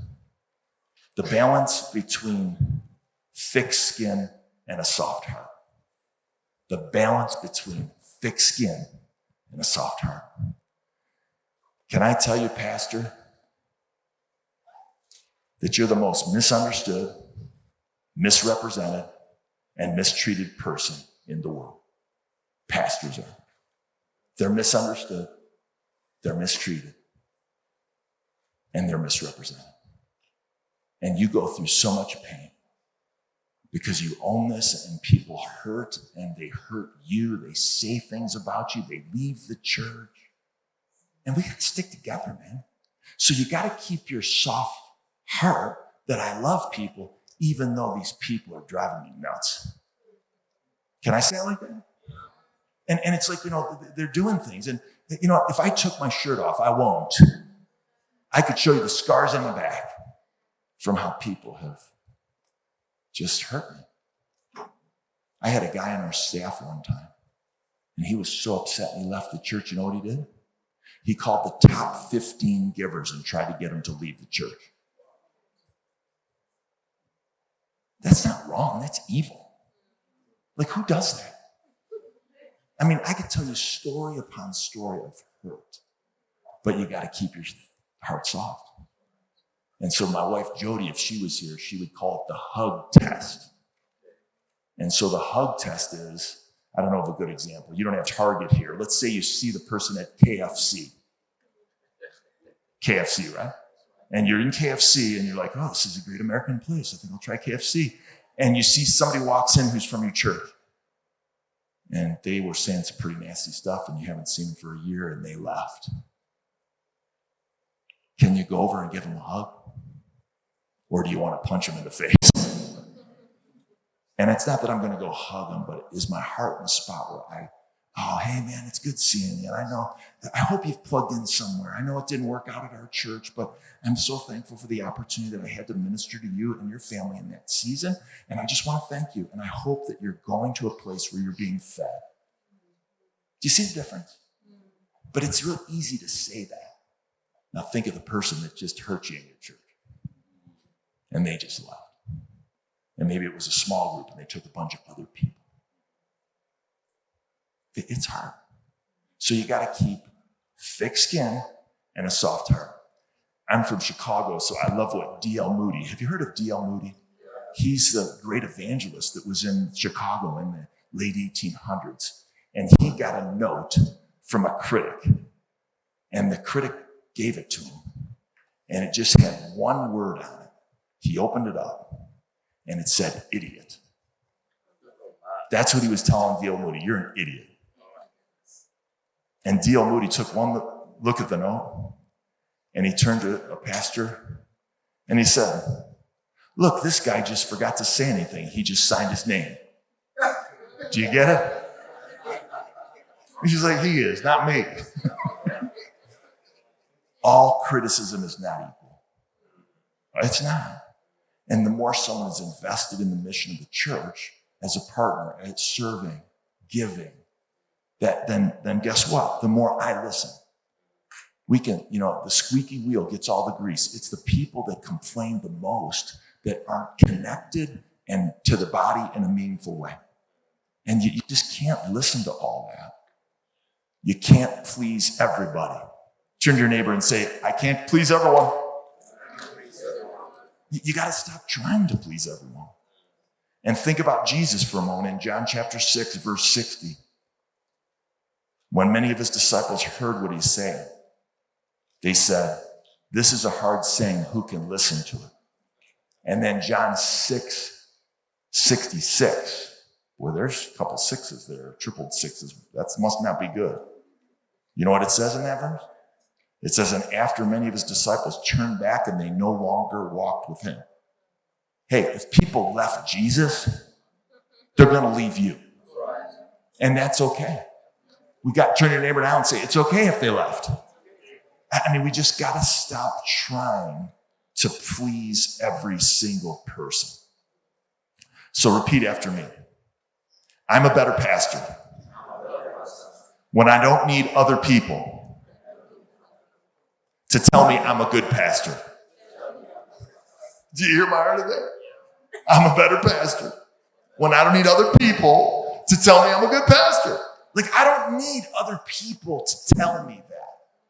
Speaker 1: The balance between thick skin and a soft heart. The balance between thick skin and a soft heart. Can I tell you, Pastor, that you're the most misunderstood, misrepresented, and mistreated person in the world? Pastors are. They're misunderstood, they're mistreated, and they're misrepresented. And you go through so much pain because you own this, and people hurt, and they hurt you. They say things about you. They leave the church. And we got to stick together, man. So you got to keep your soft heart that I love people, even though these people are driving me nuts. Can I say it like that? And it's like, they're doing things. And, if I took my shirt off, I won't. I could show you the scars on my back from how people have just hurt me. I had a guy on our staff one time, and he was so upset and he left the church. You know what he did? He called the top 15 givers and tried to get them to leave the church. That's not wrong. That's evil. Like, who does that? I mean, I could tell you story upon story of hurt, but you got to keep your heart soft. And so my wife, Jody, if she was here, she would call it the hug test. And so the hug test is, I don't know of a good example. You don't have Target here. Let's say you see the person at KFC. KFC, right? And you're in KFC and you're like, oh, this is a great American place. I think I'll try KFC. And you see somebody walks in who's from your church. And they were saying some pretty nasty stuff and you haven't seen them for a year and they left. Can you go over and give them a hug? Or do you want to punch them in the face? And it's not that I'm going to go hug them, but is my heart in a spot where hey man, it's good seeing you. And I hope you've plugged in somewhere. I know it didn't work out at our church, but I'm so thankful for the opportunity that I had to minister to you and your family in that season. And I just want to thank you. And I hope that you're going to a place where you're being fed. Do you see the difference? But it's real easy to say that. Now think of the person that just hurt you in your church. And they just left. And maybe it was a small group and they took a bunch of other people. It's hard. So you got to keep thick skin and a soft heart. I'm from Chicago, so I love what D.L. Moody. Have you heard of D.L. Moody? He's the great evangelist that was in Chicago in the late 1800s. And he got a note from a critic. And the critic gave it to him. And it just had one word on it. He opened it up. And it said, idiot. That's what he was telling D.L. Moody. You're an idiot. And D.L. Moody took one look at the note. And he turned to a pastor. And he said, look, this guy just forgot to say anything. He just signed his name. Do you get it? He's like, he is, not me. All criticism is not equal. It's not. And the more someone is invested in the mission of the church as a partner, at serving, giving, then guess what? The more I listen. We can, the squeaky wheel gets all the grease. It's the people that complain the most that aren't connected and to the body in a meaningful way. And you just can't listen to all that. You can't please everybody. Turn to your neighbor and say, I can't please everyone. You got to stop trying to please everyone. And think about Jesus for a moment in John chapter 6, verse 60. When many of his disciples heard what he's saying, they said, this is a hard saying, who can listen to it? And then John 6, 66. Well, there's a couple sixes there, tripled sixes. That must not be good. You know what it says in that verse? It says, and after many of his disciples turned back and they no longer walked with him. Hey, if people left Jesus, they're going to leave you. And that's okay. We got to turn your neighbor down and say, it's okay if they left. I mean, we just got to stop trying to please every single person. So repeat after me. I'm a better pastor when I don't need other people to tell me I'm a good pastor. Do you hear my heart of that? I'm a better pastor when I don't need other people to tell me I'm a good pastor. Like, I don't need other people to tell me that.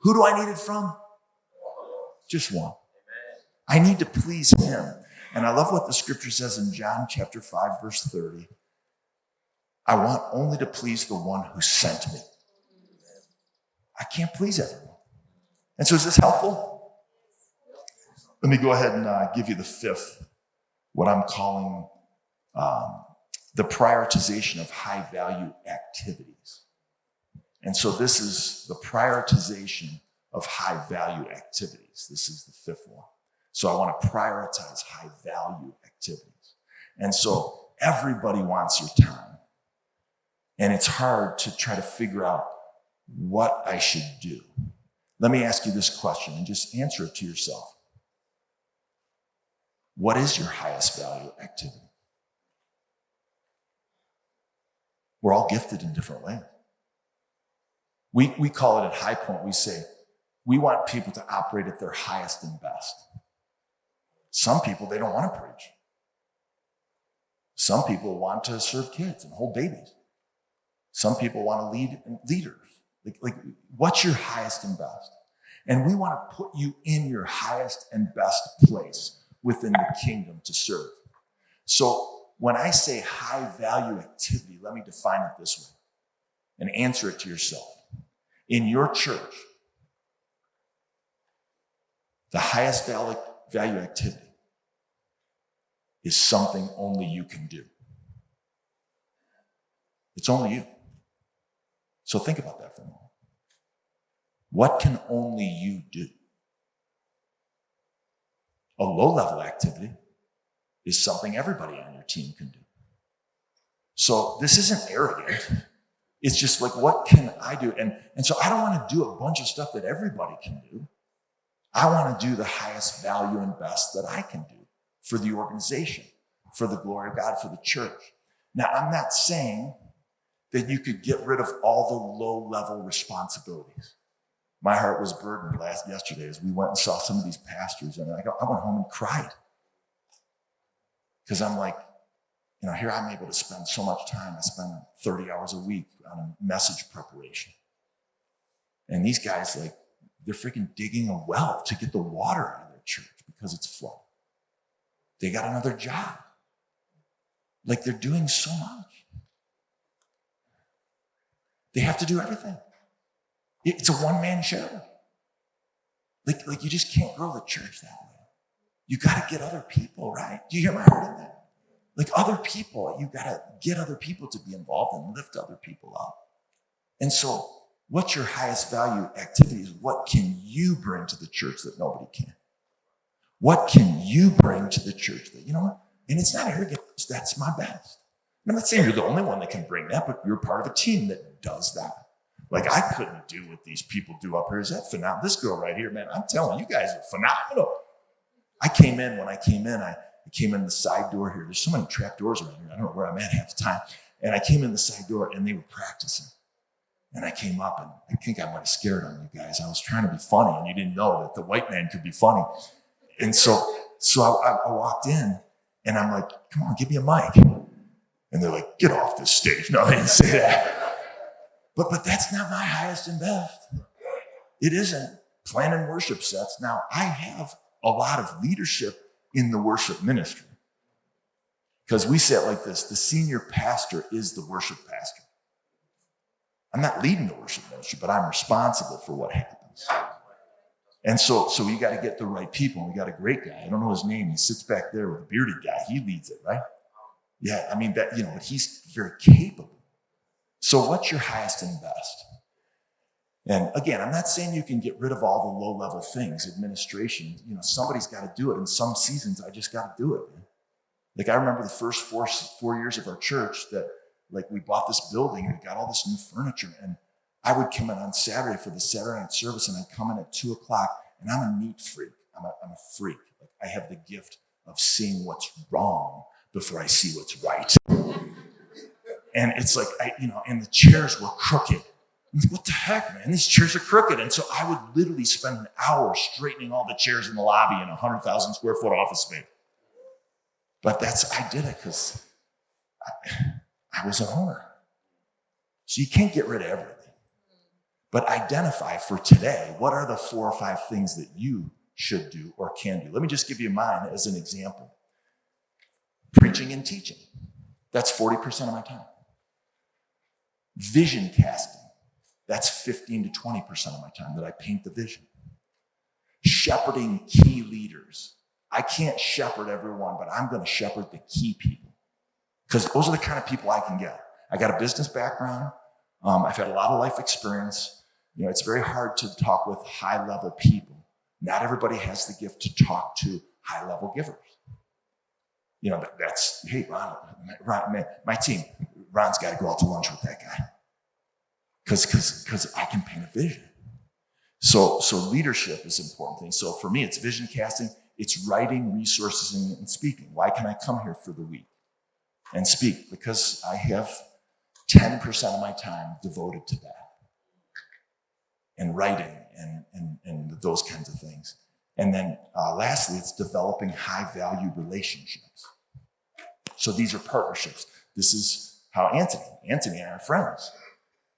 Speaker 1: Who do I need it from? Just one. I need to please him. And I love what the scripture says in John chapter 5, verse 30. I want only to please the one who sent me. I can't please everyone. And so is this helpful? Let me go ahead and give you the fifth, what I'm calling the prioritization of high-value activities. And so this is the prioritization of high-value activities. This is the fifth one. So I want to prioritize high-value activities. And so everybody wants your time. And it's hard to try to figure out what I should do. Let me ask you this question and just answer it to yourself. What is your highest value activity? We're all gifted in different ways. We call it at Highpoint, we say, we want people to operate at their highest and best. Some people, they don't want to preach. Some people want to serve kids and hold babies. Some people want to lead leaders. Like, what's your highest and best? And we want to put you in your highest and best place within the kingdom to serve. So when I say high value activity, let me define it this way and answer it to yourself. In your church, the highest value activity is something only you can do. It's only you. So think about that for a moment. What can only you do? A low-level activity is something everybody on your team can do. So this isn't arrogant. It's just like, what can I do? And so I don't want to do a bunch of stuff that everybody can do. I want to do the highest value and best that I can do for the organization, for the glory of God, for the church. Now, I'm not saying that you could get rid of all the low-level responsibilities. My heart was burdened yesterday as we went and saw some of these pastors, and I went home and cried. Because I'm like, here I'm able to spend so much time. I spend 30 hours a week on message preparation. And these guys, like, they're freaking digging a well to get the water out of their church because it's flooded. They got another job. Like, they're doing so much. They have to do everything. It's a one-man show. Like you just can't grow the church that way. You got to get other people, right? Do you hear my heart in that? Like, other people, you got to get other people to be involved and lift other people up. And so what's your highest value activities? What can you bring to the church that nobody can? What can you bring to the church that, you know what? And it's not arrogant. That's my best. And I'm not saying you're the only one that can bring that, but you're part of a team that does that. Like, I couldn't do what these people do up here. Is that phenomenal? This girl right here, man, I'm telling you, you guys are phenomenal. I came in the side door here. There's so many trap doors around here. I don't know where I'm at half the time. And I came in the side door and they were practicing. And I came up and I think I might have scared on you guys. I was trying to be funny and you didn't know that the white man could be funny. And so I walked in and I'm like, come on, give me a mic. And they're like, get off this stage. No, they didn't say that. But that's not my highest and best. It isn't planning worship sets. Now, I have a lot of leadership in the worship ministry. Because we say it like this: the senior pastor is the worship pastor. I'm not leading the worship ministry, but I'm responsible for what happens. And so you got to get the right people. We got a great guy. I don't know his name. He sits back there with a bearded guy. He leads it, right? Yeah, I mean, that, you know, he's very capable. So what's your highest and best? And again, I'm not saying you can get rid of all the low-level things, administration. You know, somebody's got to do it. In some seasons, I just got to do it. Like, I remember the first four years of our church that, like, we bought this building and we got all this new furniture. And I would come in on Saturday for the Saturday night service, and I'd come in at 2:00, and I'm a neat freak. I'm a freak. Like, I have the gift of seeing what's wrong before I see what's right. And it's like, and the chairs were crooked. What the heck, man? These chairs are crooked. And so I would literally spend an hour straightening all the chairs in the lobby in a 100,000 square foot office space. But I did it because I was an owner. So you can't get rid of everything. But identify for today, what are the 4 or 5 things that you should do or can do? Let me just give you mine as an example. Preaching and teaching. That's 40% of my time. Vision casting. That's 15 to 20% of my time that I paint the vision. Shepherding key leaders. I can't shepherd everyone, but I'm going to shepherd the key people. Because those are the kind of people I can get. I got a business background. I've had a lot of life experience. You know, it's very hard to talk with high-level people. Not everybody has the gift to talk to high-level givers. You know, hey, Ron, man, my team, Ron's got to go out to lunch with that guy. Because I can paint a vision. So leadership is an important thing. So for me, it's vision casting, it's writing, resources, and speaking. Why can I come here for the week and speak? Because I have 10% of my time devoted to that. And writing and those kinds of things. And then lastly, it's developing high-value relationships. So these are partnerships. This is how Anthony and I are friends.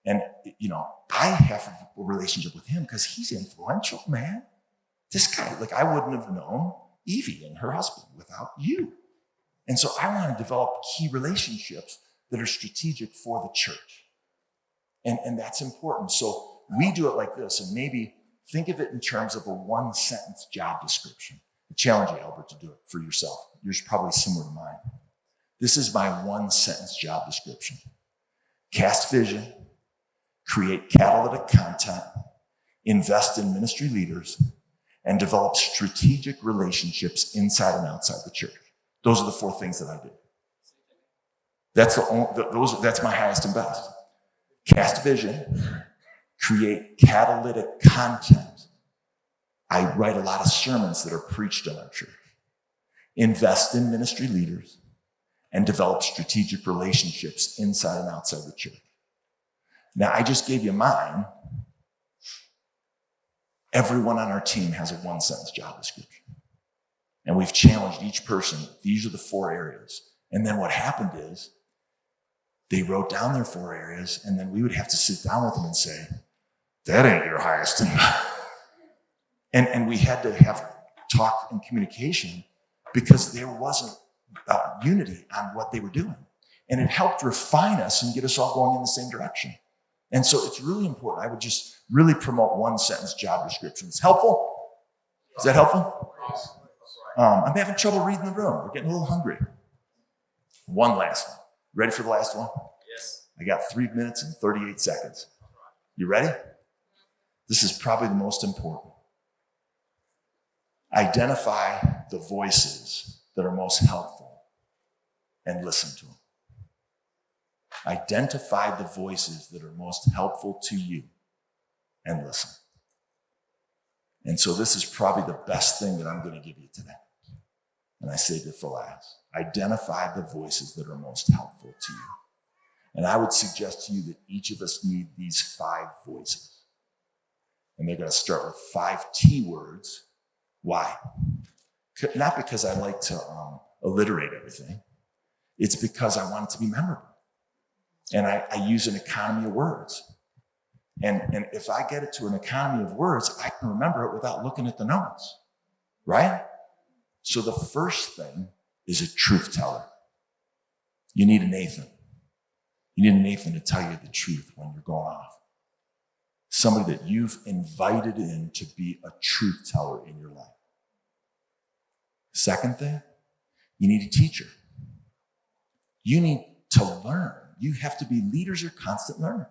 Speaker 1: And, you know, I have a relationship with him because he's influential, man. This guy, like, I wouldn't have known Evie and her husband without you. And so I want to develop key relationships that are strategic for the church. And that's important. So we do it like this, and maybe think of it in terms of a 1-sentence job description. I challenge you, Albert, to do it for yourself. Yours is probably similar to mine. This is my 1-sentence job description. Cast vision, create catalytic content, invest in ministry leaders, and develop strategic relationships inside and outside the church. Those are the 4 things that I do. That's my highest and best. Cast vision, create catalytic content. I write a lot of sermons that are preached in our church. Invest in ministry leaders and develop strategic relationships inside and outside the church. Now, I just gave you mine. Everyone on our team has a 1-sentence job description. And we've challenged each person. These are the 4 areas. And then what happened is they wrote down their 4 areas, and then we would have to sit down with them and say, that ain't your highest. And we had to have talk and communication because there wasn't unity on what they were doing. And it helped refine us and get us all going in the same direction. And so it's really important. I would just really promote one sentence job descriptions. Helpful? Is that helpful? I'm having trouble reading the room. We're getting a little hungry. One last one. Ready for the last one?
Speaker 2: Yes.
Speaker 1: I got 3 minutes and 38 seconds. You ready? This is probably the most important. Identify the voices that are most helpful and listen to them. Identify the voices that are most helpful to you and listen. And so this is probably the best thing that I'm going to give you today. And I saved it for last. Identify the voices that are most helpful to you. And I would suggest to you that each of us need these 5 voices. And they're going to start with 5 T words. Why? Not because I like to alliterate everything. It's because I want it to be memorable. And I use an economy of words. And if I get it to an economy of words, I can remember it without looking at the notes, right? So the first thing is a truth teller. You need a Nathan. You need a Nathan to tell you the truth when you're going off. Somebody that you've invited in to be a truth teller in your life. Second thing, you need a teacher. You need to learn. You have to be leaders or constant learners.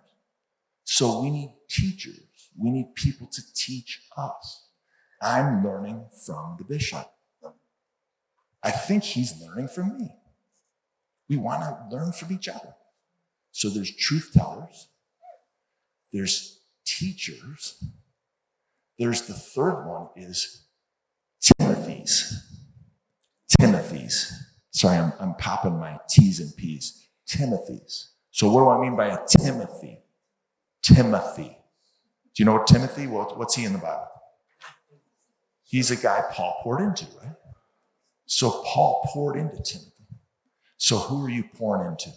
Speaker 1: So we need teachers. We need people to teach us. I'm learning from the bishop. I think he's learning from me. We want to learn from each other. So there's truth tellers. There's teachers. There's the third one is Timothy's. Timothy's. Sorry, I'm popping my T's and P's. Timothy's. So what do I mean by a Timothy? Timothy. Do you know what Timothy? Well, what's he in the Bible? He's a guy Paul poured into, right? So Paul poured into Timothy. So who are you pouring into?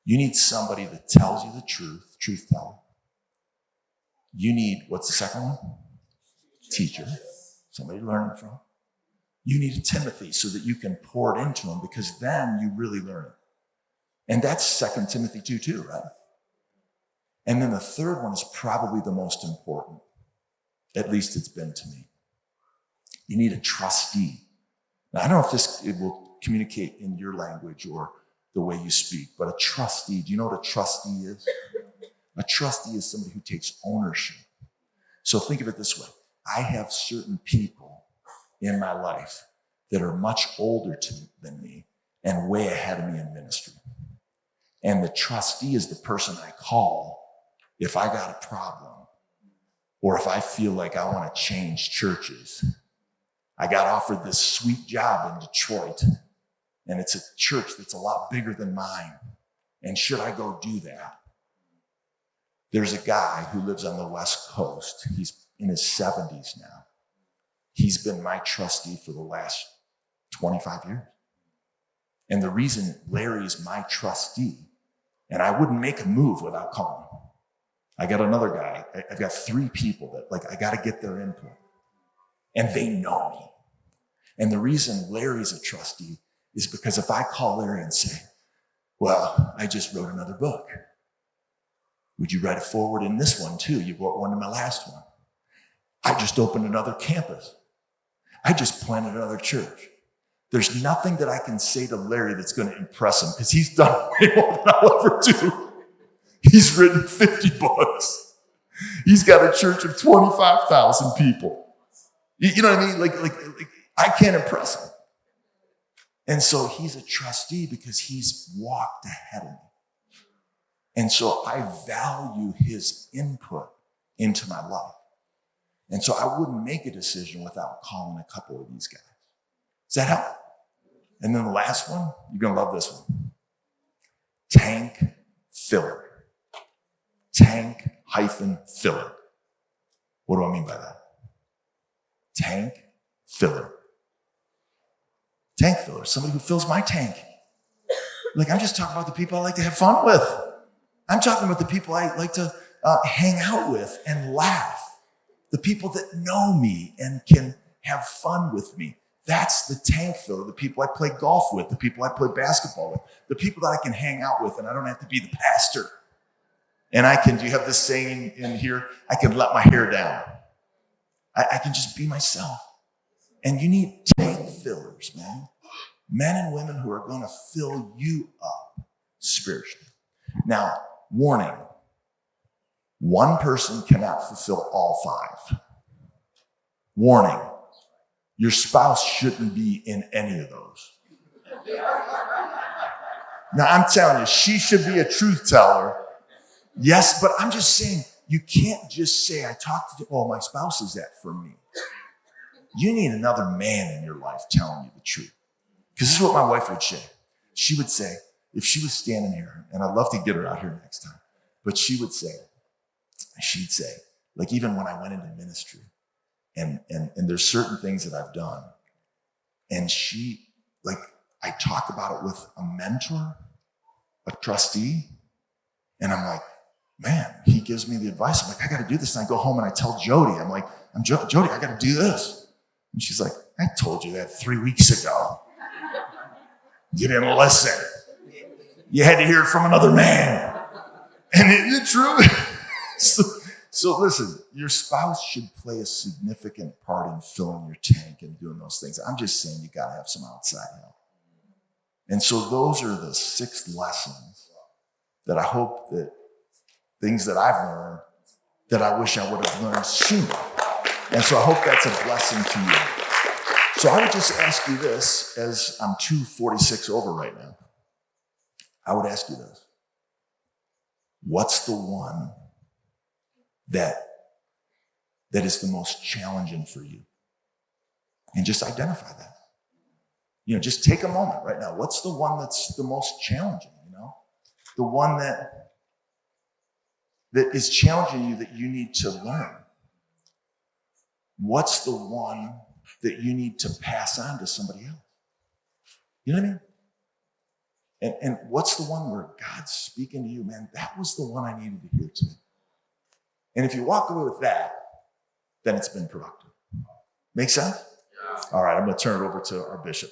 Speaker 1: You need somebody that tells you the truth teller. You need, what's the second one? Teacher, somebody learning from. You need a Timothy so that you can pour it into him because then you really learn it. And that's 2 Timothy 2 too, right? And then the third one is probably the most important. At least it's been to me. You need a trustee. Now, I don't know if it will communicate in your language or the way you speak, but a trustee, do you know what a trustee is? A trustee is somebody who takes ownership. So think of it this way. I have certain people in my life that are much older than me and way ahead of me in ministry. And the trustee is the person I call if I got a problem or if I feel like I want to change churches. I got offered this sweet job in Detroit, and it's a church that's a lot bigger than mine. And should I go do that? There's a guy who lives on the West Coast. He's in his 70s now. He's been my trustee for the last 25 years. And the reason Larry is my trustee, and I wouldn't make a move without calling him. I got another guy. I've got 3 people that I got to get their input. And they know me. And the reason Larry's a trustee is because if I call Larry and say, well, I just wrote another book. Would you write a forward in this one too? You wrote one in my last one. I just opened another campus. I just planted another church. There's nothing that I can say to Larry that's going to impress him because he's done way more than I'll ever do. He's written 50 books. He's got a church of 25,000 people. You know what I mean? Like I can't impress him. And so he's a trustee because he's walked ahead of me. And so I value his input into my life. And so I wouldn't make a decision without calling a couple of these guys. Does that help? And then the last one, you're going to love this one. Tank filler. Tank-filler. What do I mean by that? Tank filler. Tank filler, somebody who fills my tank. Like, I'm just talking about the people I like to have fun with. I'm talking about the people I like to hang out with and laugh. The people that know me and can have fun with me. That's the tank filler. The people I play golf with, the people I play basketball with, the people that I can hang out with, and I don't have to be the pastor. And do you have this saying in here? I can let my hair down. I can just be myself. And you need tank fillers, man. Men and women who are going to fill you up spiritually. Now, warning. One person cannot fulfill all five. Warning. Your spouse shouldn't be in any of those. Now, I'm telling you, she should be a truth teller. Yes, but I'm just saying, you can't just say, my spouse is that for me. You need another man in your life telling you the truth. Because this is what my wife would say. She would say, if she was standing here, and I'd love to get her out here next time, but she'd say, like even when I went into ministry, and there's certain things that I've done, and I talk about it with a mentor, a trustee, and I'm like, man, he gives me the advice. I'm like, I got to do this. And I go home and I tell Jody, I'm like, Jody, I got to do this. And she's like, I told you that 3 weeks ago. You didn't listen. You had to hear it from another man. And it's true. So listen, your spouse should play a significant part in filling your tank and doing those things. I'm just saying you got to have some outside help. And so those are the 6 lessons that I hope that things that I've learned that I wish I would have learned sooner. And so I hope that's a blessing to you. So I would just ask you this, as I'm 2:46 over right now. I would ask you this. What's the one that is the most challenging for you? And just identify that. Just take a moment right now. What's the one that's the most challenging, The one that is challenging you that you need to learn. What's the one that you need to pass on to somebody else? You know what I mean? And what's the one where God's speaking to you, man? That was the one I needed to hear today. And if you walk away with that, then it's been productive. Make sense? Yeah. All right, I'm going to turn it over to our bishop.